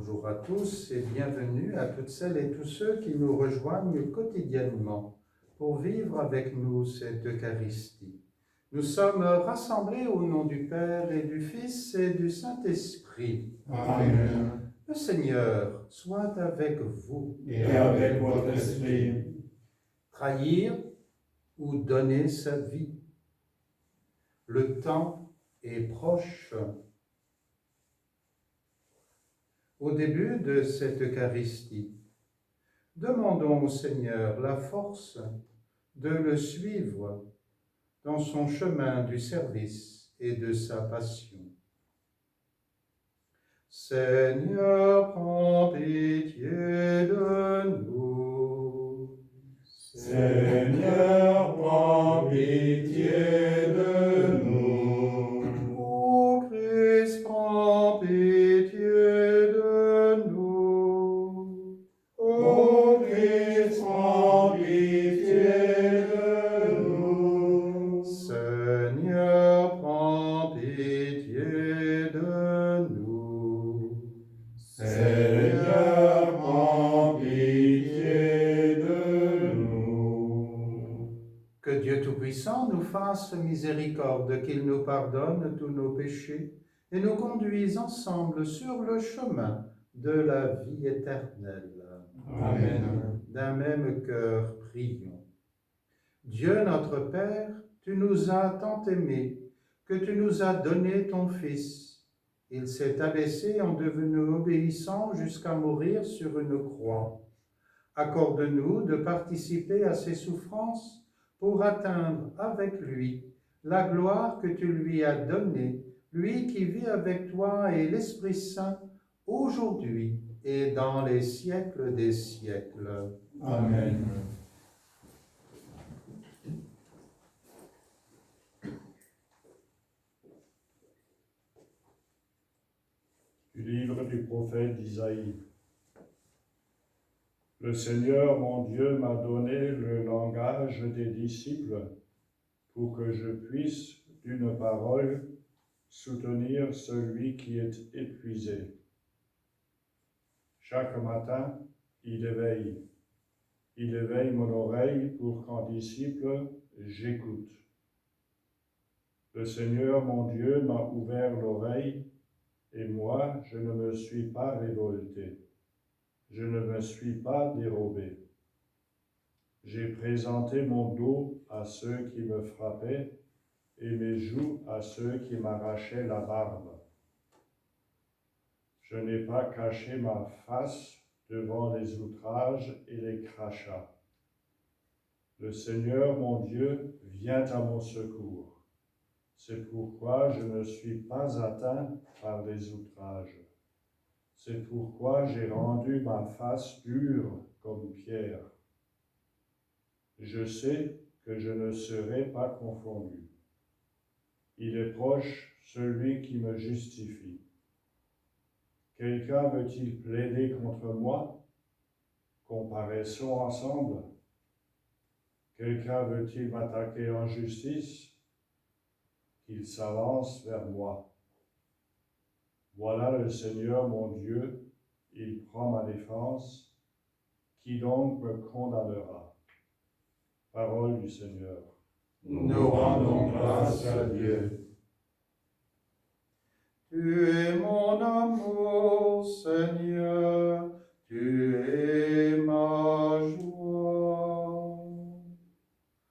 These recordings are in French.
Bonjour à tous et bienvenue à toutes celles et tous ceux qui nous rejoignent quotidiennement pour vivre avec nous cette Eucharistie. Nous sommes rassemblés au nom du Père et du Fils et du Saint-Esprit. Amen. Le Seigneur soit avec vous. Et avec votre esprit. Trahir ou donner sa vie. Le temps est proche. Au début de cette Eucharistie, demandons au Seigneur la force de le suivre dans son chemin du service et de sa passion. Seigneur, prends pitié de nous. Seigneur, prends pitié de nous. Ô Christ, prends pitié de nous. Ô Christ, prends pitié de nous. Seigneur, prends pitié de nous. Seigneur, prends pitié de nous. Que Dieu Tout-Puissant nous fasse miséricorde, qu'il nous pardonne tous nos péchés et nous conduise ensemble sur le chemin de la vie éternelle. Amen. D'un même cœur, prions. Dieu notre Père, tu nous as tant aimés que tu nous as donné ton Fils. Il s'est abaissé en devenu obéissant jusqu'à mourir sur une croix. Accorde-nous de participer à ses souffrances pour atteindre avec lui la gloire que tu lui as donnée, lui qui vit avec toi et l'Esprit Saint, aujourd'hui et dans les siècles des siècles. Amen. Du livre du prophète Isaïe. Le Seigneur, mon Dieu, m'a donné le langage des disciples pour que je puisse, d'une parole, soutenir celui qui est épuisé. Chaque matin, il éveille mon oreille pour qu'en disciple, j'écoute. Le Seigneur, mon Dieu, m'a ouvert l'oreille, et moi, je ne me suis pas révolté. Je ne me suis pas dérobé. J'ai présenté mon dos à ceux qui me frappaient et mes joues à ceux qui m'arrachaient la barbe. Je n'ai pas caché ma face devant les outrages et les crachats. Le Seigneur, mon Dieu, vient à mon secours. C'est pourquoi je ne suis pas atteint par les outrages. C'est pourquoi j'ai rendu ma face dure comme pierre. Je sais que je ne serai pas confondu. Il est proche celui qui me justifie. Quelqu'un veut-il plaider contre moi? Comparaissons ensemble. Quelqu'un veut-il m'attaquer en justice? Qu'il s'avance vers moi. Voilà le Seigneur mon Dieu, il prend ma défense. Qui donc me condamnera? Parole du Seigneur. Nous rendons grâce à Dieu. Tu es mon amour, Seigneur, tu es ma joie.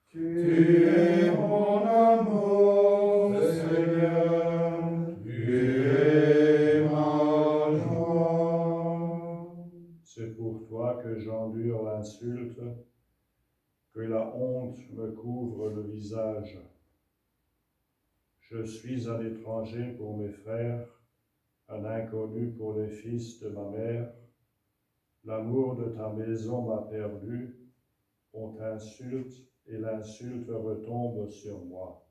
Tu es mon amour, Seigneur, tu es ma joie. C'est pour toi que j'endure l'insulte, que la honte me couvre le visage. Je suis un étranger pour mes frères, un inconnu pour les fils de ma mère. L'amour de ta maison m'a perdu, on t'insulte et l'insulte retombe sur moi.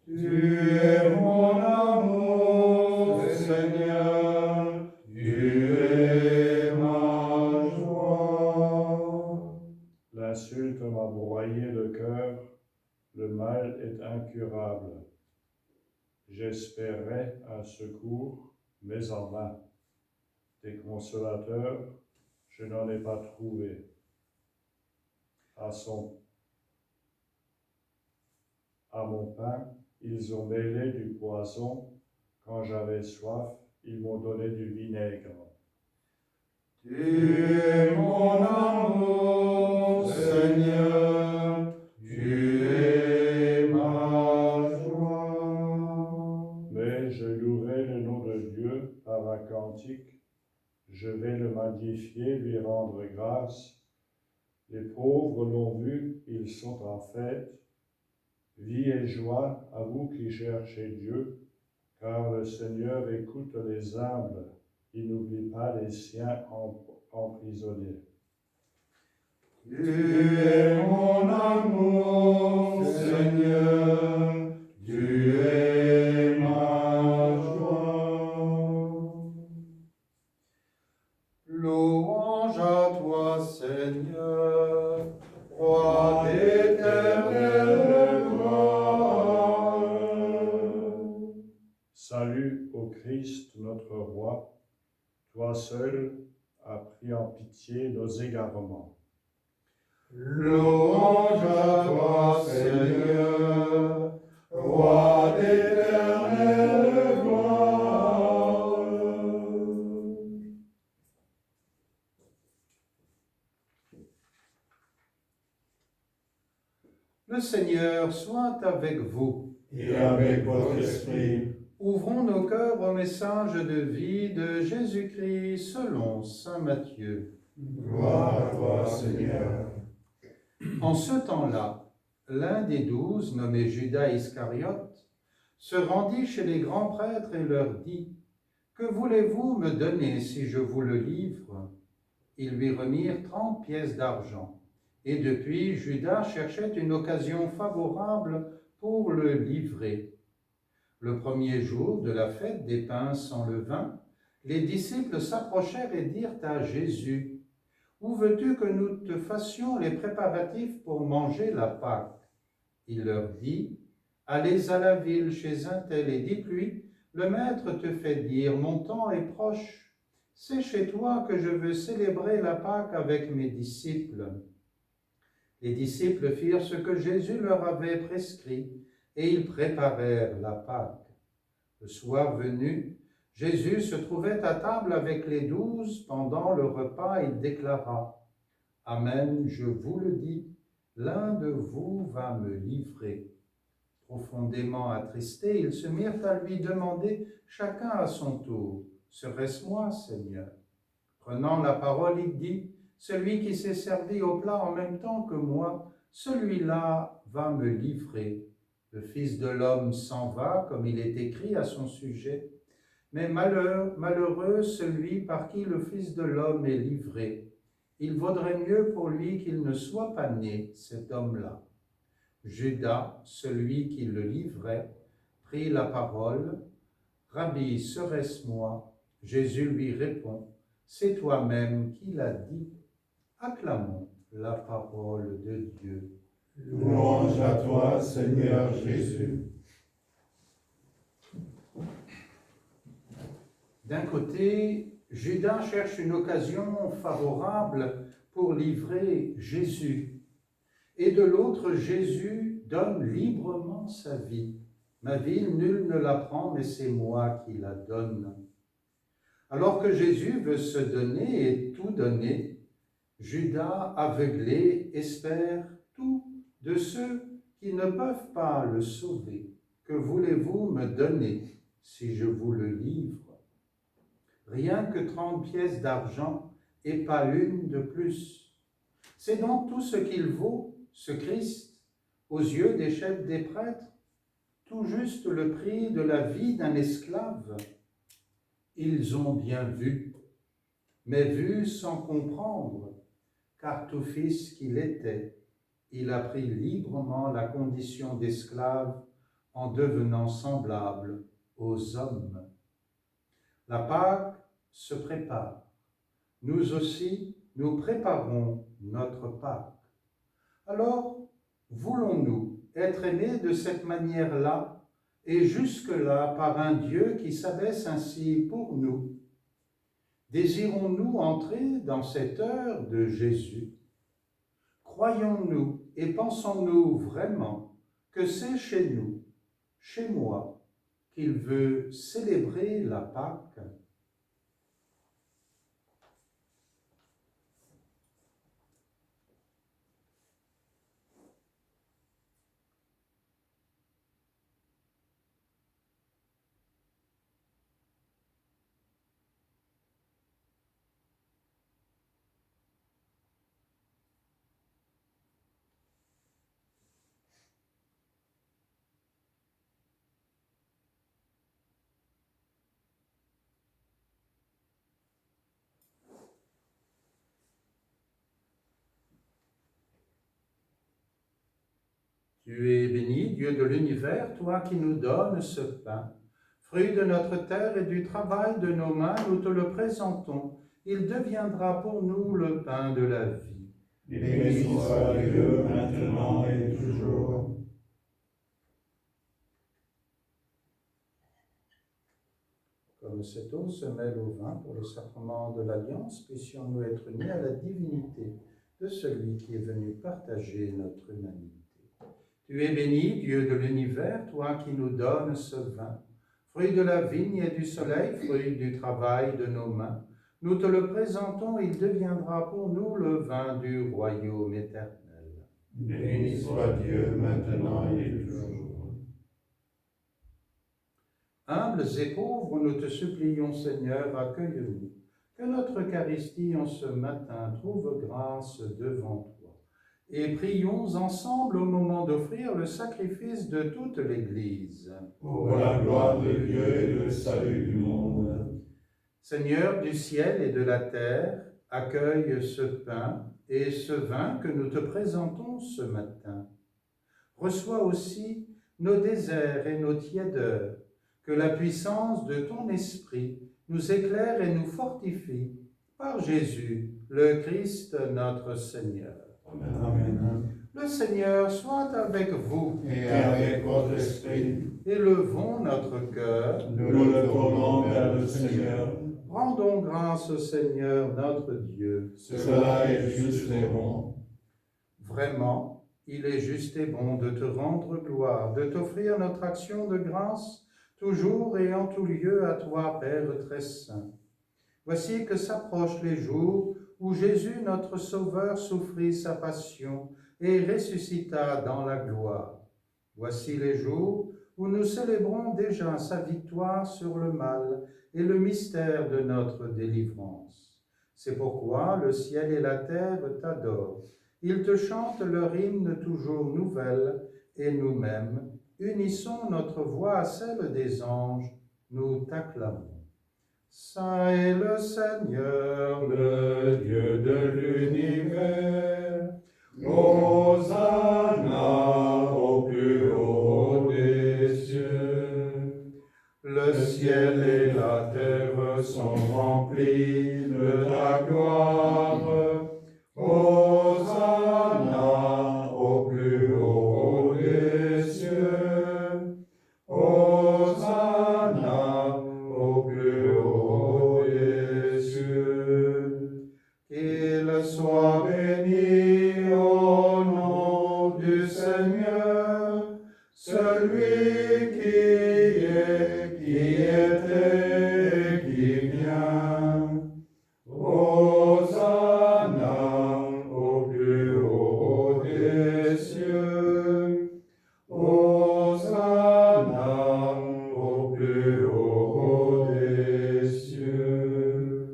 Tu es mon amour, Seigneur, tu es ma joie. L'insulte m'a broyé le cœur, le mal est incurable. J'espérais un secours, mais en vain. des consolateurs, je n'en ai pas trouvé. À mon pain, ils ont mêlé du poison. Quand j'avais soif, ils m'ont donné du vinaigre. Tu es mon amour, Seigneur, tu es ma joie. Mais je louerai le nom de Dieu par un cantique. Je vais le magnifier, lui rendre grâce. Les pauvres l'ont vu, ils sont en fête. Vie et joie à vous qui cherchez Dieu, car le Seigneur écoute les humbles, il n'oublie pas les siens emprisonnés. Tu es mon amour, Seigneur, tu es ma joie. Louange à toi, Seigneur, roi d'éternelle gloire. Salut au Christ, notre roi, toi seul as pris en pitié nos égarements. Louange à toi, Seigneur, roi d'éternelle gloire. Le Seigneur soit avec vous. Et avec votre esprit, Ouvrons nos cœurs au message de vie de Jésus-Christ selon saint Matthieu. gloire à toi, Seigneur. En ce temps-là, l'un des 12, nommé Judas Iscariote, se rendit chez les grands prêtres et leur dit : « Que voulez-vous me donner si je vous le livre ?» Ils lui remirent 30 pièces d'argent. Et depuis, Judas cherchait une occasion favorable pour le livrer. Le premier jour de la fête des pains sans levain, les disciples s'approchèrent et dirent à Jésus : « Où veux-tu que nous te fassions les préparatifs pour manger la Pâque ?» Il leur dit : « Allez à la ville chez un tel et dites-lui : le maître te fait dire : mon temps est proche. C'est chez toi que je veux célébrer la Pâque avec mes disciples. » Les disciples firent ce que Jésus leur avait prescrit, et ils préparèrent la Pâque. Le soir venu, Jésus se trouvait à table avec les 12. Pendant le repas, il déclara : « Amen, je vous le dis, l'un de vous va me livrer. » Profondément attristés, ils se mirent à lui demander chacun à son tour : « Serait-ce moi, Seigneur ?» Prenant la parole, il dit : « Celui qui s'est servi au plat en même temps que moi, celui-là va me livrer. Le Fils de l'homme s'en va, comme il est écrit à son sujet. Mais malheureux celui par qui le Fils de l'homme est livré. Il vaudrait mieux pour lui qu'il ne soit pas né, cet homme-là. » Judas, celui qui le livrait, prit la parole. « Rabbi, serait-ce moi ?» Jésus lui répond : « C'est toi-même qui l'as dit. » Acclamons la parole de Dieu. Louange à toi, Seigneur Jésus. D'un côté, Judas cherche une occasion favorable pour livrer Jésus. Et de l'autre, Jésus donne librement sa vie. « Ma vie, nul ne la prend, mais c'est moi qui la donne. » Alors que Jésus veut se donner et tout donner, Judas, aveuglé, espère tout de ceux qui ne peuvent pas le sauver. Que voulez-vous me donner si je vous le livre ? Rien que 30 pièces d'argent et pas une de plus. C'est donc tout ce qu'il vaut, ce Christ, aux yeux des chefs des prêtres, tout juste le prix de la vie d'un esclave. Ils ont bien vu, mais vu sans comprendre, car tout fils qu'il était, il a pris librement la condition d'esclave en devenant semblable aux hommes. La Pâque se prépare. Nous aussi, nous préparons notre Pâque. Alors, voulons-nous être aimés de cette manière-là et jusque-là par un Dieu qui s'abaisse ainsi pour nous ? Désirons-nous entrer dans cette heure de Jésus? Croyons-nous et pensons-nous vraiment que c'est chez nous, chez moi, qu'il veut célébrer la Pâque? Tu es béni, Dieu de l'univers, toi qui nous donnes ce pain. Fruit de notre terre et du travail de nos mains, nous te le présentons. Il deviendra pour nous le pain de la vie. Béni soit Dieu, maintenant et toujours. Comme cette eau se mêle au vin pour le sacrement de l'Alliance, puissions-nous être unis à la divinité de celui qui est venu partager notre humanité. Tu es béni, Dieu de l'univers, toi qui nous donnes ce vin, fruit de la vigne et du soleil, fruit du travail de nos mains. Nous te le présentons, il deviendra pour nous le vin du royaume éternel. Béni soit Dieu, maintenant et toujours. Humbles et pauvres, nous te supplions, Seigneur, accueille-nous. Que notre Eucharistie en ce matin trouve grâce devant toi. Et prions ensemble au moment d'offrir le sacrifice de toute l'Église. Pour la gloire de Dieu et le salut du monde. Seigneur du ciel et de la terre, accueille ce pain et ce vin que nous te présentons ce matin. Reçois aussi nos déserts et nos tiédeurs, que la puissance de ton esprit nous éclaire et nous fortifie par Jésus, le Christ notre Seigneur. Amen. Le Seigneur soit avec vous. Et avec votre esprit, Élevons notre cœur. nous le tournons vers le Seigneur. Rendons grâce au Seigneur notre Dieu. Cela est juste et bon. Vraiment, il est juste et bon de te rendre gloire, de t'offrir notre action de grâce, toujours et en tout lieu à toi, Père très saint. Voici que s'approchent les jours où Jésus, notre Sauveur, souffrit sa passion et ressuscita dans la gloire. Voici les jours où nous célébrons déjà sa victoire sur le mal et le mystère de notre délivrance. C'est pourquoi le ciel et la terre t'adorent. Ils te chantent leur hymne toujours nouvelle, et nous-mêmes unissons notre voix à celle des anges, nous t'acclamons. Saint est le Seigneur, Le Dieu de l'univers, Hosanna au plus haut des cieux. le Ciel et la terre sont remplis de ta gloire. Hosanna au plus haut des cieux. Hosanna au plus haut des cieux. Qu'il Sois béni au nom du Seigneur, celui qui est, qui était et qui vient. Hosanna au plus haut des cieux. Hosanna au plus haut des cieux.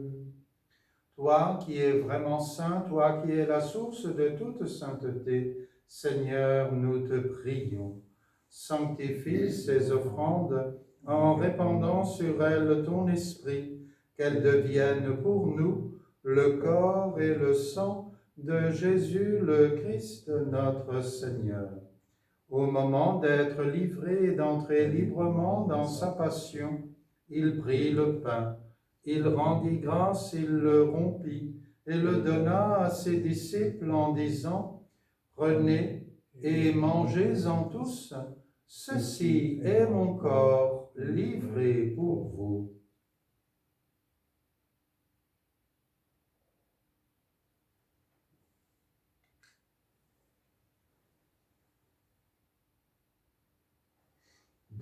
Toi qui es vraiment saint, toi qui es la source de toute sainteté, Seigneur, nous te prions. Sanctifie ces offrandes en répandant sur elles ton esprit, qu'elles deviennent pour nous le corps et le sang de Jésus le Christ notre Seigneur. Au moment d'être livré et d'entrer librement dans sa passion, il prit le pain. Il rendit grâce, il le rompit et le donna à ses disciples en disant : « Prenez et mangez-en tous, ceci est mon corps livré pour vous. »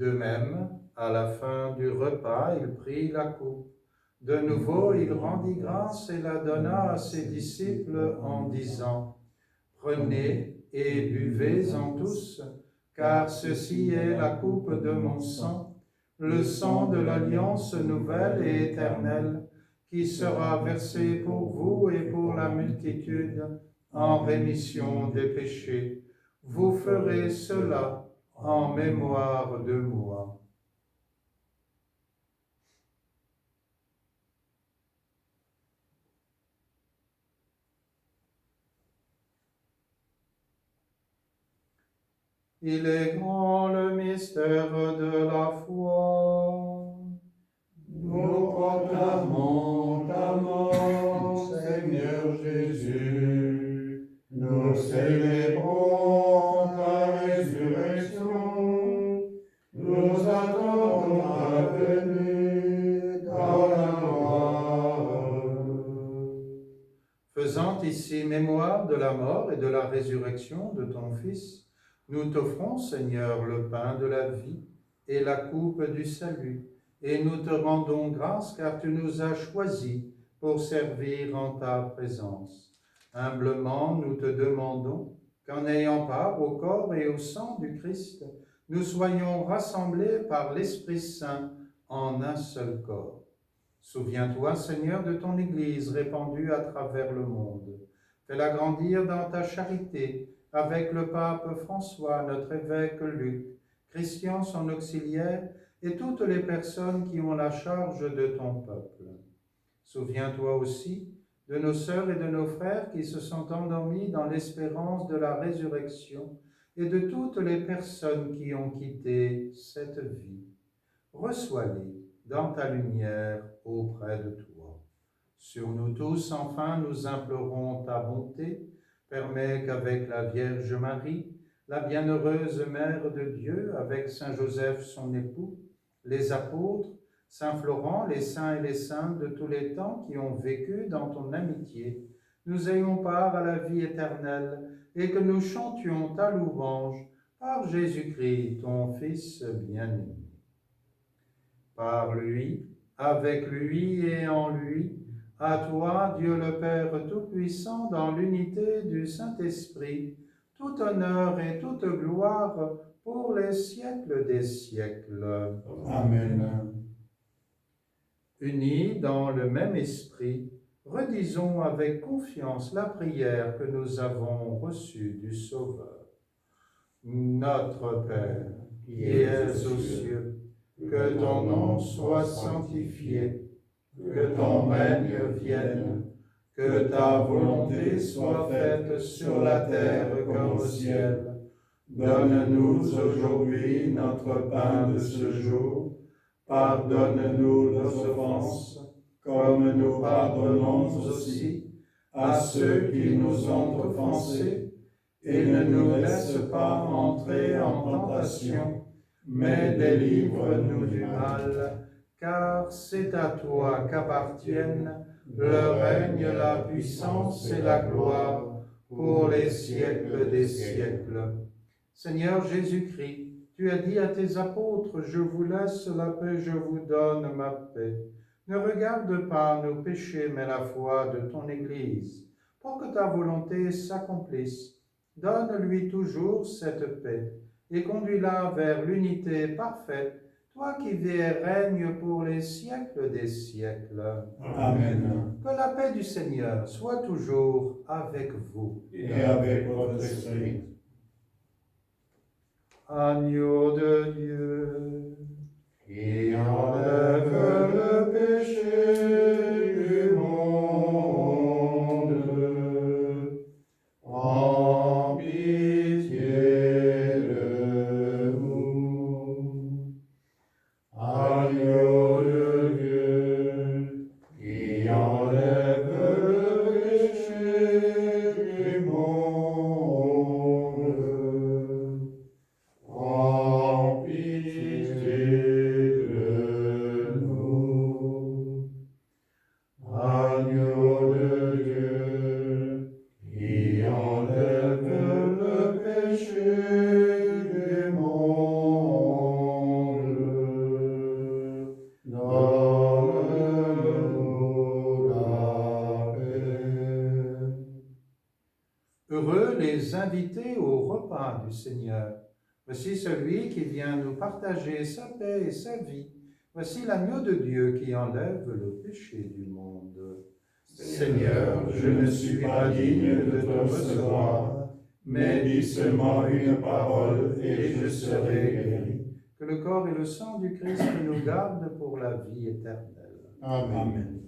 De même, à la fin du repas, il prit la coupe. De nouveau, il rendit grâce et la donna à ses disciples en disant, « Prenez et buvez-en tous, car ceci est la coupe de mon sang, le sang de l'alliance nouvelle et éternelle, qui sera versé pour vous et pour la multitude en rémission des péchés. Vous ferez cela en mémoire de moi. » Il est grand le mystère de la foi. Nous proclamons ta mort, Seigneur Jésus. Nous célébrons ta résurrection. Nous attendons ta venue dans la gloire. Faisant ici mémoire de la mort et de la résurrection de ton Fils, nous t'offrons, Seigneur, le pain de la vie et la coupe du salut, et nous te rendons grâce car tu nous as choisis pour servir en ta présence. Humblement, nous te demandons qu'en ayant part au corps et au sang du Christ, nous soyons rassemblés par l'Esprit Saint en un seul corps. Souviens-toi, Seigneur, de ton Église répandue à travers le monde. Fais-la grandir dans ta charité, avec le pape François, notre évêque Luc, Christian son auxiliaire, et toutes les personnes qui ont la charge de ton peuple. Souviens-toi aussi de nos sœurs et de nos frères qui se sont endormis dans l'espérance de la résurrection, et de toutes les personnes qui ont quitté cette vie. Reçois-les dans ta lumière auprès de toi. Sur nous tous, enfin, nous implorons ta bonté. Permets qu'avec la Vierge Marie, la bienheureuse Mère de Dieu, avec Saint Joseph son époux, les apôtres, Saint Florent, les saints et les saintes de tous les temps qui ont vécu dans ton amitié, nous ayons part à la vie éternelle et que nous chantions ta louange par Jésus-Christ, ton Fils bien-aimé. Par lui, avec lui et en lui, à toi, Dieu le Père Tout-Puissant, dans l'unité du Saint-Esprit, tout honneur et toute gloire pour les siècles des siècles. Amen. Unis dans le même esprit, redisons avec confiance la prière que nous avons reçue du Sauveur. Notre Père, qui es aux cieux, que ton nom soit sanctifié, que ton règne vienne, que ta volonté soit faite sur la terre comme au ciel. Donne-nous aujourd'hui notre pain de ce jour. Pardonne-nous nos offenses, comme nous pardonnons aussi à ceux qui nous ont offensés, et ne nous laisse pas entrer en tentation, mais délivre-nous du mal, car c'est à toi qu'appartiennent le règne, la puissance et la gloire pour les siècles des siècles. Seigneur Jésus-Christ, tu as dit à tes apôtres, « Je vous laisse la paix, je vous donne ma paix. » Ne regarde pas nos péchés, mais la foi de ton Église, pour que ta volonté s'accomplisse. Donne-lui toujours cette paix et conduis-la vers l'unité parfaite, toi qui vis et règnes pour les siècles des siècles. Amen. Que la paix du Seigneur soit toujours avec vous. Et avec votre esprit. Agneau de Dieu, Qui enlève le péché du monde, en pitié de nous. Agneau de Dieu, qui enlève le péché du monde, en pitié de nous. Heureux les invités au repas du Seigneur. Voici celui qui vient nous partager sa paix et sa vie. Voici l'agneau de Dieu qui enlève le péché du monde. Seigneur, je ne suis pas digne de te recevoir, mais dis seulement une parole et je serai guéri. Que le corps et le sang du Christ nous gardent pour la vie éternelle. Amen.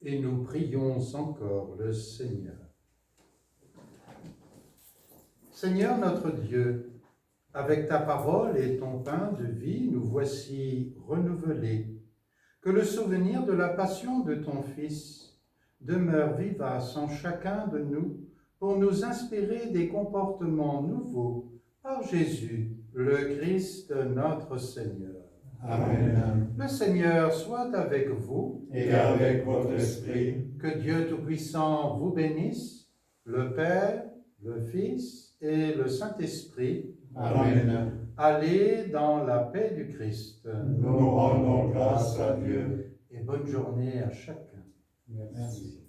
Et nous prions encore le Seigneur. Seigneur notre Dieu, avec ta parole et ton pain de vie, nous voici renouvelés. Que le souvenir de la passion de ton Fils demeure vivace en chacun de nous pour nous inspirer des comportements nouveaux par Jésus, le Christ notre Seigneur. Amen. Le Seigneur soit avec vous. Et avec votre esprit. Que Dieu Tout-Puissant vous bénisse, le Père, le Fils et le Saint-Esprit. Amen. Allez dans la paix du Christ. Nous rendons grâce à Dieu. Et bonne journée à chacun. Merci.